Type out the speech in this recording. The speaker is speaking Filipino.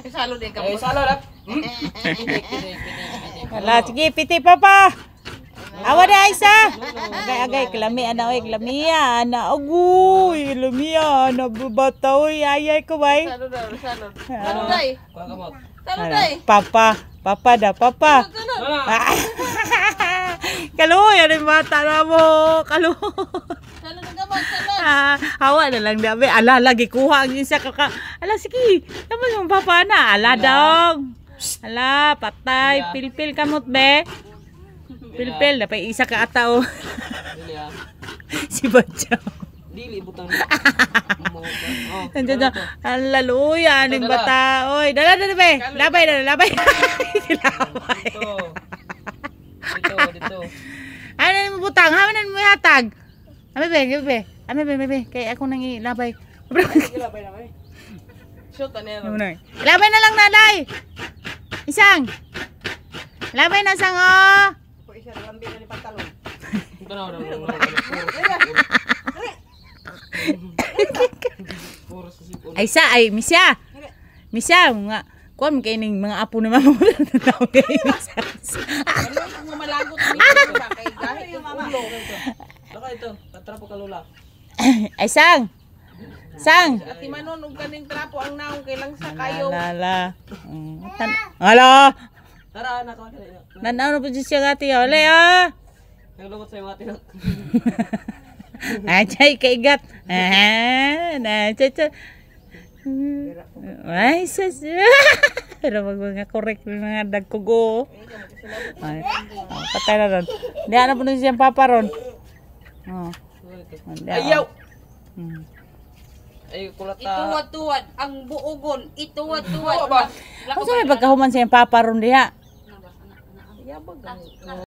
Salo din ka. Salo lang. Wala, sige, piti papa. Awa na isa. Agay, klami ana oy, klami ana. Agoy, klami ana bata oy, ayay ko bay. Salo day. Salo day. Papa dah, papa. Kaluoy, ano yung bata na mo? Kaluoy. Salo na gamot, salo. Hawa na lang dabi. Ala, lagi kuha ang isa kaka. Ala, sige. Naman yung papa na. Ala, dong. Ala, patay. Pilpil kamot, be. Pilpil. Dapat isa ka atao. Si Bachaw. Dili butang. Nandiyan na. Ang laluya. Anong bata. Oy, dala, be. Labay. Labay. Dito. Ano na mo butang? Hawanan mo hatag. Be. Kaya ako nang ilabay. Shoot na yan. Labay na lang, nanay. Isang. Labay na sang, oh. Ay sa, ay, misya. Misya, nga. Kuan kay ning mga apo na mama mo na tao kay misya. Ano kung malagot ni kay kahit yung ulo. Laka ito, katrapo ka lula. Ay sang. At imanon og kaning trapo ang naong kay lang sa kayo. Lala. Hala. Tara anak ko. Nanaw na po siya gati. Ole ah. Naglukot sa mga tinok. Achay kaigat. Na chacha. Ay sus. Pero mga correct mga dagkugo. Ay. Patay na ron. Di ana po siya papa ron. Oh. Ayaw. Ay kulata. Ituwad-tuwad ang buogon. Ituwad-tuwad. Kung saan may pagkahuman siya papa ron diha? Yabag.